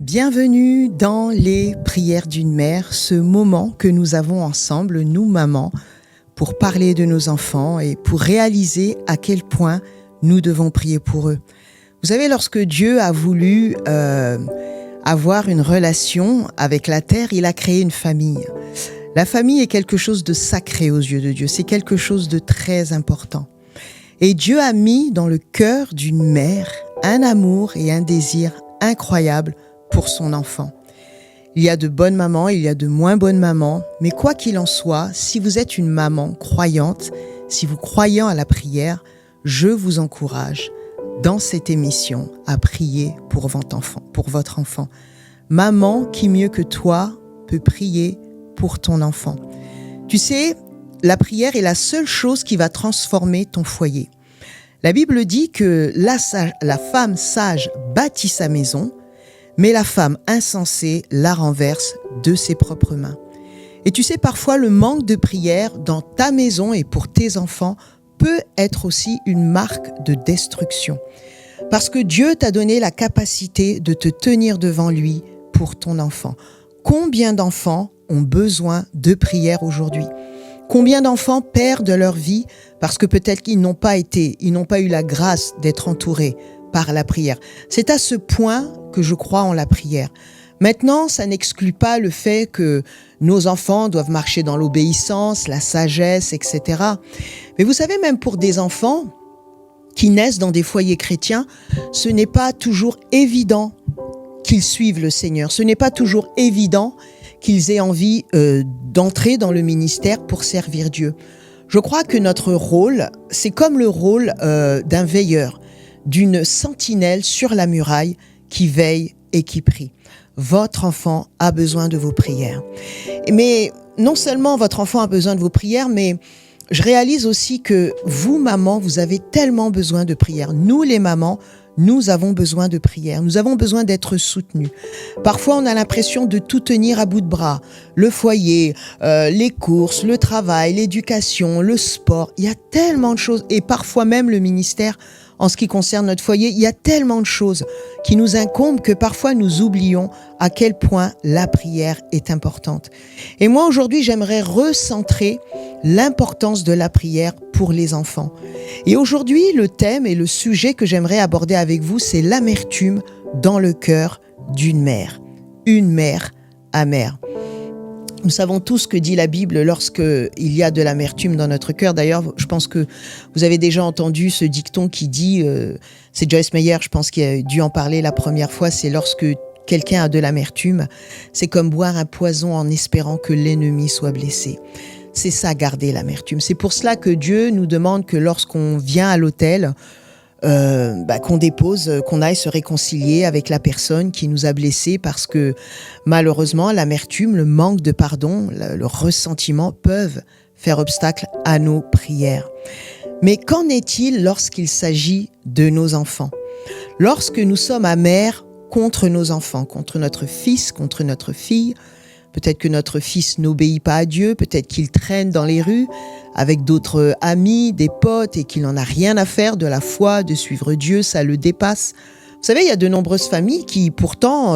Bienvenue dans les prières d'une mère, ce moment que nous avons ensemble, nous mamans, pour parler de nos enfants et pour réaliser à quel point nous devons prier pour eux. Vous savez, lorsque Dieu a voulu avoir une relation avec la terre, il a créé une famille. La famille est quelque chose de sacré aux yeux de Dieu, c'est quelque chose de très important. Et Dieu a mis dans le cœur d'une mère un amour et un désir incroyable pour son enfant. Il y a de bonnes mamans, il y a de moins bonnes mamans, mais quoi qu'il en soit, si vous êtes une maman croyante, si vous croyez à la prière, je vous encourage dans cette émission à prier pour votre enfant. Maman, qui mieux que toi peut prier pour ton enfant? Tu sais, la prière est la seule chose qui va transformer ton foyer. La Bible dit que la femme sage bâtit sa maison, mais la femme insensée la renverse de ses propres mains. Et tu sais, parfois le manque de prière dans ta maison et pour tes enfants peut être aussi une marque de destruction. Parce que Dieu t'a donné la capacité de te tenir devant lui pour ton enfant. Combien d'enfants ont besoin de prière aujourd'hui? Combien d'enfants perdent leur vie parce que peut-être qu'ils n'ont pas eu la grâce d'être entourés par la prière. C'est à ce point que je crois en la prière. Maintenant, ça n'exclut pas le fait que nos enfants doivent marcher dans l'obéissance, la sagesse, etc. Mais vous savez, même pour des enfants qui naissent dans des foyers chrétiens, ce n'est pas toujours évident qu'ils suivent le Seigneur. Ce n'est pas toujours évident qu'ils aient envie d'entrer dans le ministère pour servir Dieu. Je crois que notre rôle, c'est comme le rôle d'un veilleur, d'une sentinelle sur la muraille qui veille et qui prie. Votre enfant a besoin de vos prières. Mais non seulement votre enfant a besoin de vos prières, mais je réalise aussi que vous, maman, vous avez tellement besoin de prières. Nous, les mamans, nous avons besoin de prière. Nous avons besoin d'être soutenus. Parfois, on a l'impression de tout tenir à bout de bras. Le foyer, les courses, le travail, l'éducation, le sport. Il y a tellement de choses. Et parfois même le ministère, en ce qui concerne notre foyer, il y a tellement de choses qui nous incombent que parfois nous oublions à quel point la prière est importante. Et moi, aujourd'hui, j'aimerais recentrer l'importance de la prière pour les enfants. Et aujourd'hui, le thème et le sujet que j'aimerais aborder avec vous, c'est l'amertume dans le cœur d'une mère. Une mère amère. Nous savons tous ce que dit la Bible lorsqu'il y a de l'amertume dans notre cœur. D'ailleurs, je pense que vous avez déjà entendu ce dicton qui dit, c'est Joyce Meyer, je pense, qui a dû en parler la première fois, c'est lorsque quelqu'un a de l'amertume, c'est comme boire un poison en espérant que l'ennemi soit blessé. C'est ça, garder l'amertume. C'est pour cela que Dieu nous demande que lorsqu'on vient à l'autel, qu'on aille se réconcilier avec la personne qui nous a blessés, parce que malheureusement, l'amertume, le manque de pardon, le ressentiment peuvent faire obstacle à nos prières. Mais qu'en est-il lorsqu'il s'agit de nos enfants? Lorsque nous sommes amers contre nos enfants, contre notre fils, contre notre fille, peut-être que notre fils n'obéit pas à Dieu, peut-être qu'il traîne dans les rues avec d'autres amis, des potes, et qu'il n'en a rien à faire de la foi, de suivre Dieu, ça le dépasse. Vous savez, il y a de nombreuses familles qui, pourtant,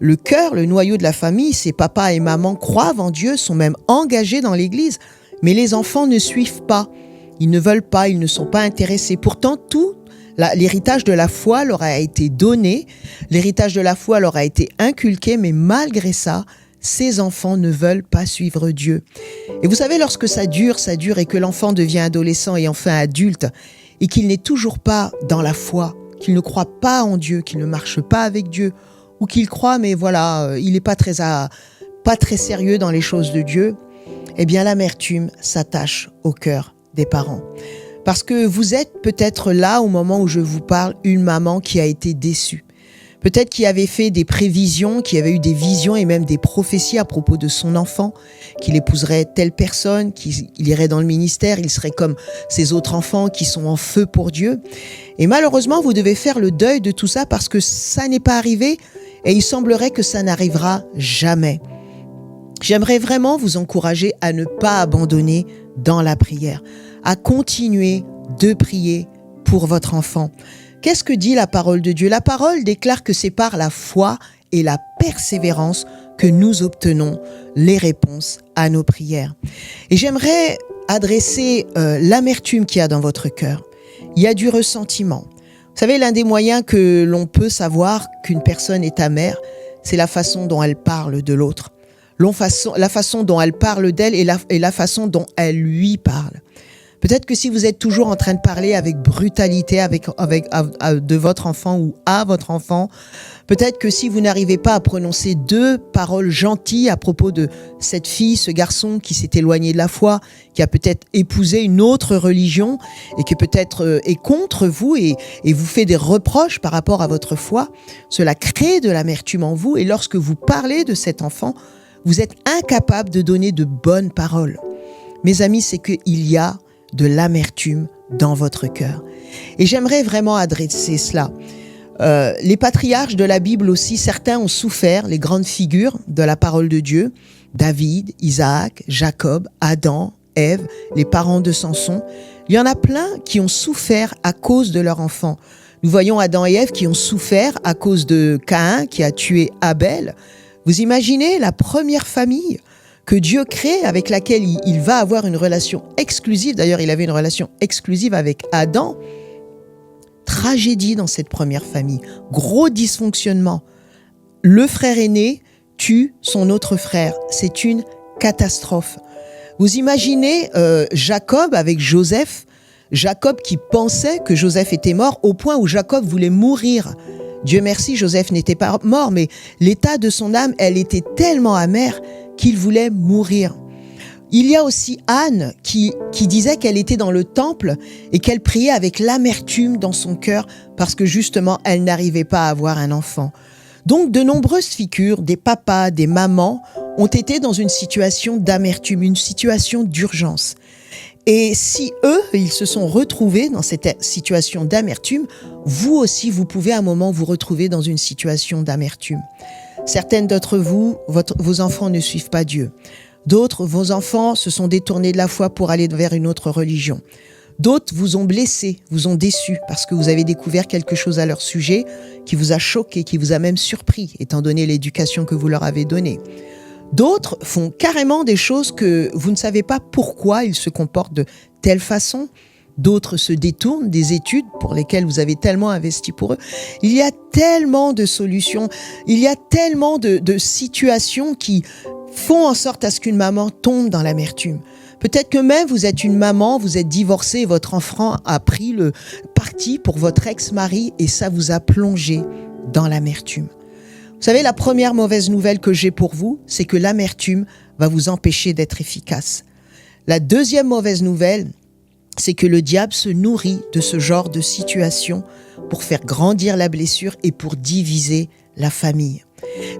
le cœur, le noyau de la famille, c'est papa et maman croient en Dieu, sont même engagés dans l'église, mais les enfants ne suivent pas. Ils ne veulent pas, ils ne sont pas intéressés. Pourtant, l'héritage de la foi leur a été donné, l'héritage de la foi leur a été inculqué, mais malgré ça, ces enfants ne veulent pas suivre Dieu. Et vous savez, lorsque ça dure, et que l'enfant devient adolescent et enfin adulte, et qu'il n'est toujours pas dans la foi, qu'il ne croit pas en Dieu, qu'il ne marche pas avec Dieu, ou qu'il croit, mais voilà, il n'est pas très sérieux dans les choses de Dieu, eh bien l'amertume s'attache au cœur des parents. Parce que vous êtes peut-être là, au moment où je vous parle, une maman qui a été déçue. Peut-être qu'il avait fait des prévisions, qu'il avait eu des visions et même des prophéties à propos de son enfant, qu'il épouserait telle personne, qu'il irait dans le ministère, il serait comme ces autres enfants qui sont en feu pour Dieu. Et malheureusement, vous devez faire le deuil de tout ça parce que ça n'est pas arrivé et il semblerait que ça n'arrivera jamais. J'aimerais vraiment vous encourager à ne pas abandonner dans la prière, à continuer de prier pour votre enfant. Qu'est-ce que dit la parole de Dieu? La parole déclare que c'est par la foi et la persévérance que nous obtenons les réponses à nos prières. Et j'aimerais adresser l'amertume qu'il y a dans votre cœur. Il y a du ressentiment. Vous savez, l'un des moyens que l'on peut savoir qu'une personne est amère, c'est la façon dont elle parle de l'autre. La façon dont elle parle d'elle et la façon dont elle lui parle. Peut-être que si vous êtes toujours en train de parler avec brutalité de votre enfant ou à votre enfant, peut-être que si vous n'arrivez pas à prononcer 2 paroles gentilles à propos de cette fille, ce garçon qui s'est éloigné de la foi, qui a peut-être épousé une autre religion et qui peut-être est contre vous et vous fait des reproches par rapport à votre foi, cela crée de l'amertume en vous et lorsque vous parlez de cet enfant, vous êtes incapable de donner de bonnes paroles. Mes amis, c'est qu'il y a de l'amertume dans votre cœur. Et j'aimerais vraiment adresser cela. Les patriarches de la Bible aussi, certains ont souffert, les grandes figures de la parole de Dieu, David, Isaac, Jacob, Adam, Ève, les parents de Samson. Il y en a plein qui ont souffert à cause de leur enfant. Nous voyons Adam et Ève qui ont souffert à cause de Caïn qui a tué Abel. Vous imaginez la première famille que Dieu crée, avec laquelle il va avoir une relation exclusive. D'ailleurs, il avait une relation exclusive avec Adam. Tragédie dans cette première famille. Gros dysfonctionnement. Le frère aîné tue son autre frère. C'est une catastrophe. Vous imaginez Jacob avec Joseph. Jacob qui pensait que Joseph était mort au point où Jacob voulait mourir. Dieu merci, Joseph n'était pas mort, mais l'état de son âme, elle était tellement amère qu'il voulait mourir. Il y a aussi Anne qui disait qu'elle était dans le temple et qu'elle priait avec l'amertume dans son cœur parce que justement, elle n'arrivait pas à avoir un enfant. Donc, de nombreuses figures, des papas, des mamans, ont été dans une situation d'amertume, une situation d'urgence. Et si eux, ils se sont retrouvés dans cette situation d'amertume, vous aussi, vous pouvez à un moment vous retrouver dans une situation d'amertume. Certaines d'entre vous, vos enfants ne suivent pas Dieu. D'autres, vos enfants se sont détournés de la foi pour aller vers une autre religion. D'autres vous ont blessé, vous ont déçu parce que vous avez découvert quelque chose à leur sujet qui vous a choqué, qui vous a même surpris, étant donné l'éducation que vous leur avez donnée. D'autres font carrément des choses que vous ne savez pas pourquoi ils se comportent de telle façon. D'autres se détournent des études pour lesquelles vous avez tellement investi pour eux. Il y a tellement de solutions, il y a tellement de situations qui font en sorte à ce qu'une maman tombe dans l'amertume. Peut-être que même vous êtes une maman, vous êtes divorcée et votre enfant a pris le parti pour votre ex-mari et ça vous a plongé dans l'amertume. Vous savez, la première mauvaise nouvelle que j'ai pour vous, c'est que l'amertume va vous empêcher d'être efficace. La deuxième mauvaise nouvelle, c'est que le diable se nourrit de ce genre de situation pour faire grandir la blessure et pour diviser la famille.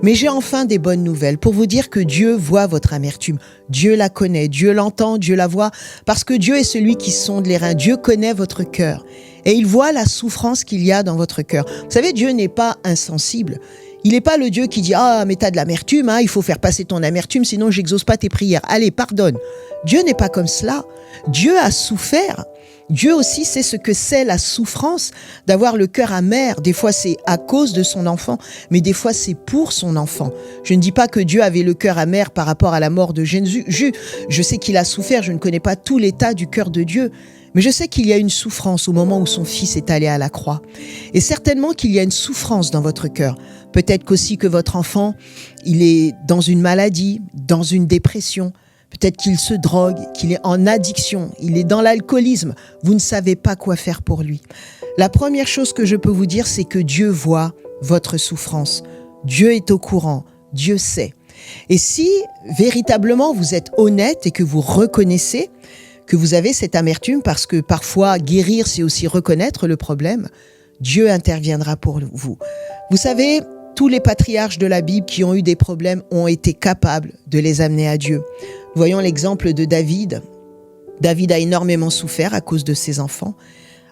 Mais j'ai enfin des bonnes nouvelles pour vous dire que Dieu voit votre amertume. Dieu la connaît, Dieu l'entend, Dieu la voit, parce que Dieu est celui qui sonde les reins. Dieu connaît votre cœur et il voit la souffrance qu'il y a dans votre cœur. Vous savez, Dieu n'est pas insensible. Il n'est pas le Dieu qui dit « Ah, mais t'as de l'amertume, il faut faire passer ton amertume, sinon j'exauce pas tes prières. Allez, pardonne. » Dieu n'est pas comme cela. Dieu a souffert. Dieu aussi sait ce que c'est la souffrance d'avoir le cœur amer. Des fois, c'est à cause de son enfant, mais des fois, c'est pour son enfant. Je ne dis pas que Dieu avait le cœur amer par rapport à la mort de Jésus. Je sais qu'il a souffert, je ne connais pas tout l'état du cœur de Dieu. Mais je sais qu'il y a une souffrance au moment où son fils est allé à la croix. Et certainement qu'il y a une souffrance dans votre cœur. Peut-être qu'aussi que votre enfant, il est dans une maladie, dans une dépression. Peut-être qu'il se drogue, qu'il est en addiction, il est dans l'alcoolisme. Vous ne savez pas quoi faire pour lui. La première chose que je peux vous dire, c'est que Dieu voit votre souffrance. Dieu est au courant, Dieu sait. Et si véritablement vous êtes honnête et que vous reconnaissez que vous avez cette amertume, parce que parfois guérir, c'est aussi reconnaître le problème, Dieu interviendra pour vous. Vous savez, tous les patriarches de la Bible qui ont eu des problèmes ont été capables de les amener à Dieu. Voyons l'exemple de David. David a énormément souffert à cause de ses enfants,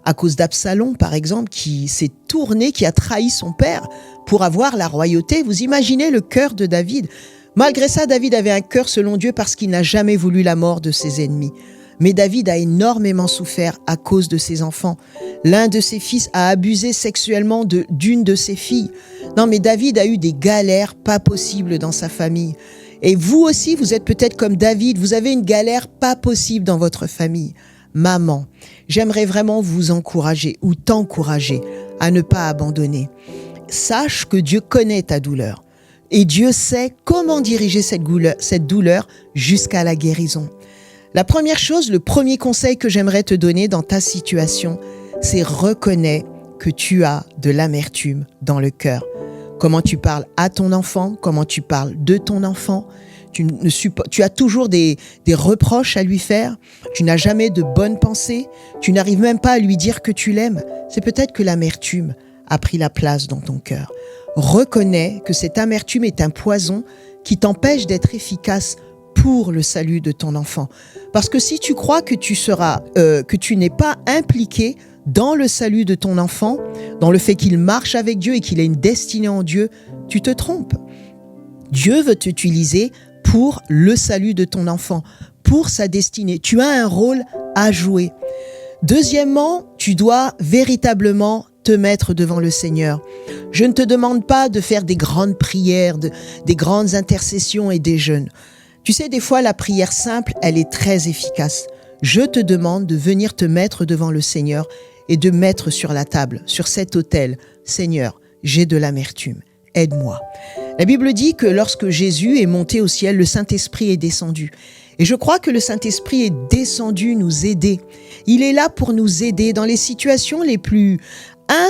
à cause d'Absalom, par exemple, qui s'est tourné, qui a trahi son père pour avoir la royauté. Vous imaginez le cœur de David. Malgré ça, David avait un cœur selon Dieu parce qu'il n'a jamais voulu la mort de ses ennemis. Mais David a énormément souffert à cause de ses enfants. L'un de ses fils a abusé sexuellement d'une de ses filles. Non, mais David a eu des galères pas possibles dans sa famille. Et vous aussi, vous êtes peut-être comme David, vous avez une galère pas possible dans votre famille. Maman, j'aimerais vraiment vous encourager ou t'encourager à ne pas abandonner. Sache que Dieu connaît ta douleur et Dieu sait comment diriger cette douleur jusqu'à la guérison. La première chose, le premier conseil que j'aimerais te donner dans ta situation, c'est reconnais que tu as de l'amertume dans le cœur. Comment tu parles à ton enfant, comment tu parles de ton enfant. Tu as toujours des reproches à lui faire, tu n'as jamais de bonnes pensées, tu n'arrives même pas à lui dire que tu l'aimes. C'est peut-être que l'amertume a pris la place dans ton cœur. Reconnais que cette amertume est un poison qui t'empêche d'être efficace pour le salut de ton enfant. Parce que si tu crois que tu n'es pas impliqué dans le salut de ton enfant, dans le fait qu'il marche avec Dieu et qu'il ait une destinée en Dieu, tu te trompes. Dieu veut t'utiliser pour le salut de ton enfant, pour sa destinée. Tu as un rôle à jouer. Deuxièmement, tu dois véritablement te mettre devant le Seigneur. Je ne te demande pas de faire des grandes prières, des grandes intercessions et des jeûnes. Tu sais, des fois, la prière simple, elle est très efficace. Je te demande de venir te mettre devant le Seigneur et de mettre sur la table, sur cet autel, « Seigneur, j'ai de l'amertume, aide-moi ». La Bible dit que lorsque Jésus est monté au ciel, le Saint-Esprit est descendu. Et je crois que le Saint-Esprit est descendu nous aider. Il est là pour nous aider dans les situations les plus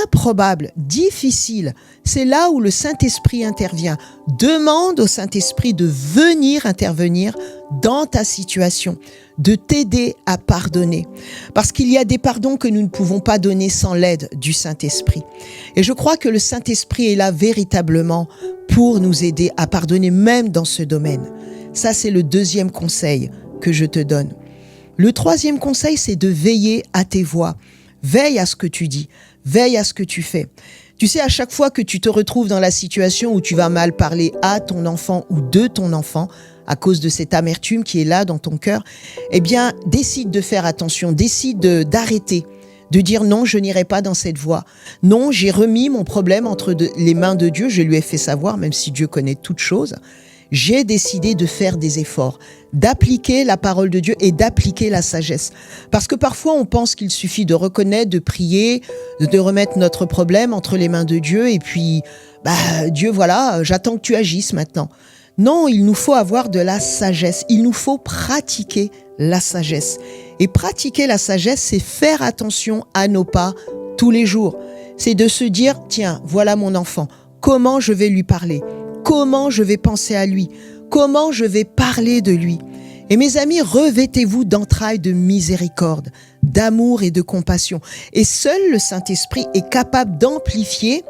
improbables, difficiles. C'est là où le Saint-Esprit intervient. Demande au Saint-Esprit de venir intervenir dans ta situation, de t'aider à pardonner. Parce qu'il y a des pardons que nous ne pouvons pas donner sans l'aide du Saint-Esprit. Et je crois que le Saint-Esprit est là véritablement pour nous aider à pardonner même dans ce domaine. Ça, c'est le deuxième conseil que je te donne. Le troisième conseil, c'est de veiller à tes voix. Veille à ce que tu dis, veille à ce que tu fais. Tu sais, à chaque fois que tu te retrouves dans la situation où tu vas mal parler à ton enfant ou de ton enfant, à cause de cette amertume qui est là dans ton cœur, eh bien, décide de faire attention, décide d'arrêter, de dire non, je n'irai pas dans cette voie. Non, j'ai remis mon problème entre les mains de Dieu, je lui ai fait savoir, même si Dieu connaît toutes choses. J'ai décidé de faire des efforts, d'appliquer la parole de Dieu et d'appliquer la sagesse. Parce que parfois, on pense qu'il suffit de reconnaître, de prier, de remettre notre problème entre les mains de Dieu et puis, Dieu, voilà, j'attends que tu agisses maintenant. Non, il nous faut avoir de la sagesse. Il nous faut pratiquer la sagesse. Et pratiquer la sagesse, c'est faire attention à nos pas tous les jours. C'est de se dire, tiens, voilà mon enfant, comment je vais lui parler ? Comment je vais penser à lui? Comment je vais parler de lui? Et mes amis, revêtez-vous d'entrailles de miséricorde, d'amour et de compassion. Et seul le Saint-Esprit est capable d'amplifier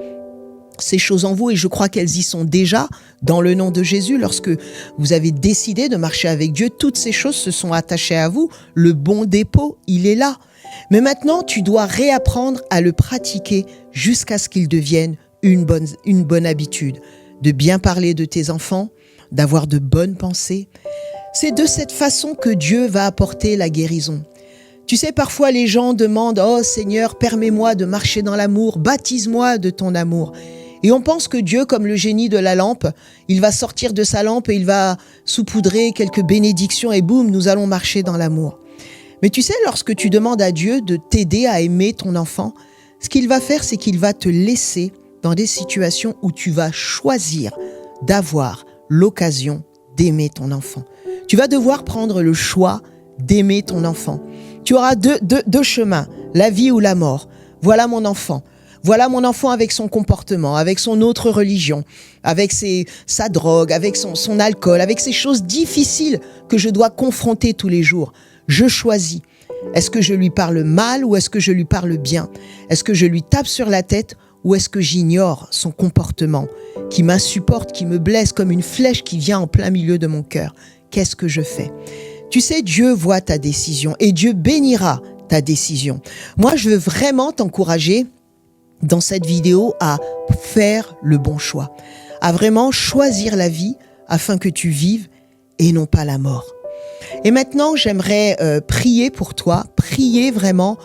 ces choses en vous, et je crois qu'elles y sont déjà dans le nom de Jésus. Lorsque vous avez décidé de marcher avec Dieu, toutes ces choses se sont attachées à vous. Le bon dépôt, il est là. Mais maintenant, tu dois réapprendre à le pratiquer jusqu'à ce qu'il devienne une bonne habitude. De bien parler de tes enfants, d'avoir de bonnes pensées. C'est de cette façon que Dieu va apporter la guérison. Tu sais, parfois les gens demandent « Oh Seigneur, permets-moi de marcher dans l'amour, baptise-moi de ton amour ». Et on pense que Dieu, comme le génie de la lampe, il va sortir de sa lampe et il va saupoudrer quelques bénédictions et boum, nous allons marcher dans l'amour. Mais tu sais, lorsque tu demandes à Dieu de t'aider à aimer ton enfant, ce qu'il va faire, c'est qu'il va te laisser dans des situations où tu vas choisir d'avoir l'occasion d'aimer ton enfant. Tu vas devoir prendre le choix d'aimer ton enfant. Tu auras deux chemins, la vie ou la mort. Voilà mon enfant. Voilà mon enfant avec son comportement, avec son autre religion, avec sa drogue, avec son alcool, avec ces choses difficiles que je dois confronter tous les jours. Je choisis. Est-ce que je lui parle mal ou est-ce que je lui parle bien? Est-ce que je lui tape sur la tête ou est-ce que j'ignore son comportement qui m'insupporte, qui me blesse comme une flèche qui vient en plein milieu de mon cœur? Qu'est-ce que je fais? Tu sais, Dieu voit ta décision et Dieu bénira ta décision. Moi, je veux vraiment t'encourager dans cette vidéo à faire le bon choix, à vraiment choisir la vie afin que tu vives et non pas la mort. Et maintenant, j'aimerais prier pour toi, prier vraiment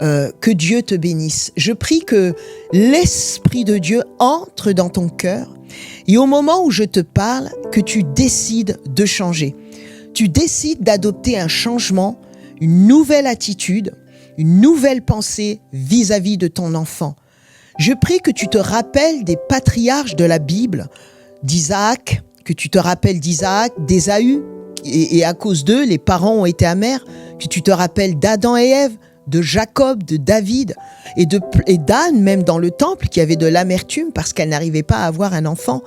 que Dieu te bénisse. Je prie que l'Esprit de Dieu entre dans ton cœur et au moment où je te parle, que tu décides de changer. Tu décides d'adopter un changement, une nouvelle attitude, une nouvelle pensée vis-à-vis de ton enfant. Je prie que tu te rappelles des patriarches de la Bible, d'Isaac, que tu te rappelles d'Isaac, d'Ésaü, et à cause d'eux, les parents ont été amers, que tu te rappelles d'Adam et Ève, de Jacob, de David, et d'Anne même dans le temple, qui avait de l'amertume parce qu'elle n'arrivait pas à avoir un enfant.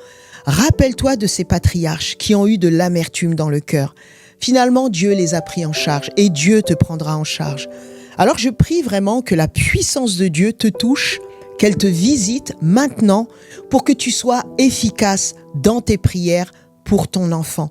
Rappelle-toi de ces patriarches qui ont eu de l'amertume dans le cœur. Finalement, Dieu les a pris en charge et Dieu te prendra en charge. Alors je prie vraiment que la puissance de Dieu te touche, qu'elle te visite maintenant pour que tu sois efficace dans tes prières pour ton enfant.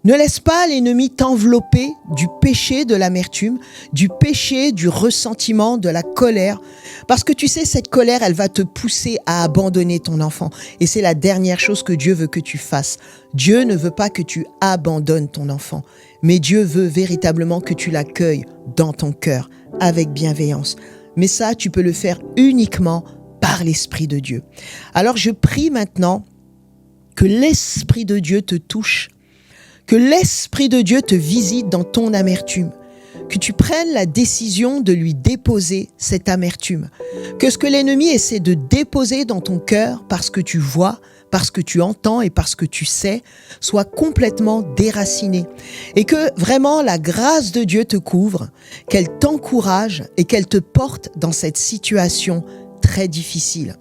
Ne laisse pas l'ennemi t'envelopper du péché de l'amertume, du péché du ressentiment, de la colère. Parce que tu sais, cette colère, elle va te pousser à abandonner ton enfant. Et c'est la dernière chose que Dieu veut que tu fasses. Dieu ne veut pas que tu abandonnes ton enfant. Mais Dieu veut véritablement que tu l'accueilles dans ton cœur, avec bienveillance. Mais ça, tu peux le faire uniquement par l'Esprit de Dieu. Alors je prie maintenant que l'Esprit de Dieu te touche, que l'Esprit de Dieu te visite dans ton amertume, que tu prennes la décision de lui déposer cette amertume, que ce que l'ennemi essaie de déposer dans ton cœur parce que tu vois, parce que tu entends et parce que tu sais, soit complètement déraciné et que vraiment la grâce de Dieu te couvre, qu'elle t'encourage et qu'elle te porte dans cette situation très difficile.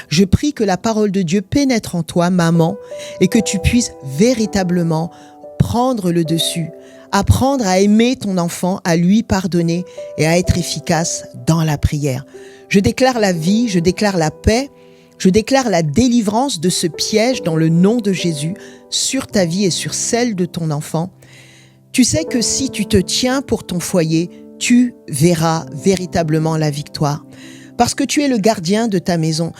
Je prie que la parole de Dieu pénètre en toi, maman, et que tu puisses véritablement prendre le dessus, apprendre à aimer ton enfant, à lui pardonner et à être efficace dans la prière. Je déclare la vie, je déclare la paix, je déclare la délivrance de ce piège dans le nom de Jésus sur ta vie et sur celle de ton enfant. Tu sais que si tu te tiens pour ton foyer, tu verras véritablement la victoire. Parce que tu es le gardien de ta maison.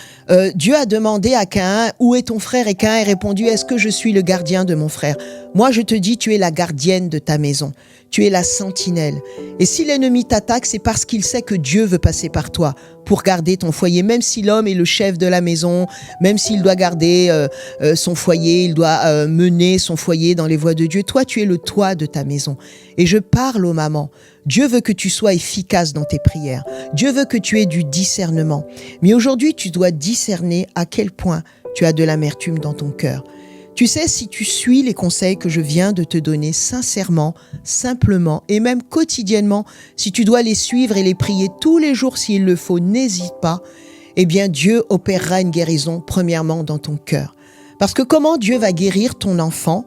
Dieu a demandé à Caïn, où est ton frère? Et Caïn a répondu, est-ce que je suis le gardien de mon frère? Moi, je te dis, tu es la gardienne de ta maison. Tu es la sentinelle. Et si l'ennemi t'attaque, c'est parce qu'il sait que Dieu veut passer par toi pour garder ton foyer. Même si l'homme est le chef de la maison, même s'il doit garder son foyer, il doit mener son foyer dans les voies de Dieu. Toi, tu es le toit de ta maison. Et je parle aux mamans. Dieu veut que tu sois efficace dans tes prières. Dieu veut que tu aies du discernement. Mais aujourd'hui, tu dois discerner à quel point tu as de l'amertume dans ton cœur. Tu sais, si tu suis les conseils que je viens de te donner sincèrement, simplement et même quotidiennement, si tu dois les suivre et les prier tous les jours s'il le faut, n'hésite pas, eh bien Dieu opérera une guérison premièrement dans ton cœur. Parce que comment Dieu va guérir ton enfant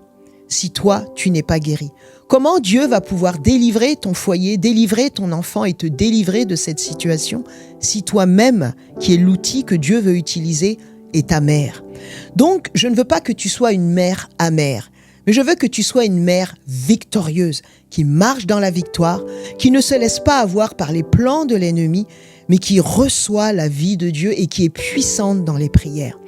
si toi, tu n'es pas guéri? Comment Dieu va pouvoir délivrer ton foyer, délivrer ton enfant et te délivrer de cette situation si toi-même, qui est l'outil que Dieu veut utiliser, est ta mère? Donc, je ne veux pas que tu sois une mère amère, mais je veux que tu sois une mère victorieuse, qui marche dans la victoire, qui ne se laisse pas avoir par les plans de l'ennemi, mais qui reçoit la vie de Dieu et qui est puissante dans les prières.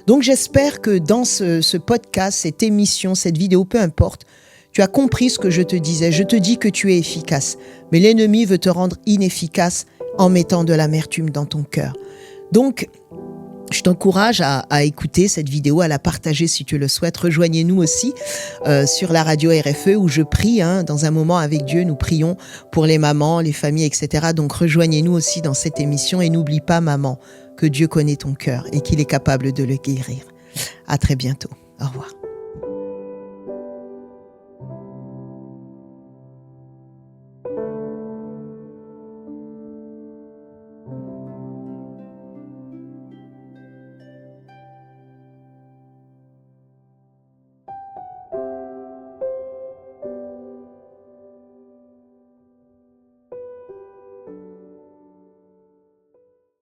Donc, j'espère que dans ce podcast, cette émission, cette vidéo, peu importe, tu as compris ce que je te disais. Je te dis que tu es efficace, mais l'ennemi veut te rendre inefficace en mettant de l'amertume dans ton cœur. Donc, je t'encourage à écouter cette vidéo, à la partager si tu le souhaites. Rejoignez-nous aussi sur la radio RFE où je prie, dans un moment avec Dieu, nous prions pour les mamans, les familles, etc. Donc rejoignez-nous aussi dans cette émission et n'oublie pas, maman, que Dieu connaît ton cœur et qu'il est capable de le guérir. À très bientôt. Au revoir.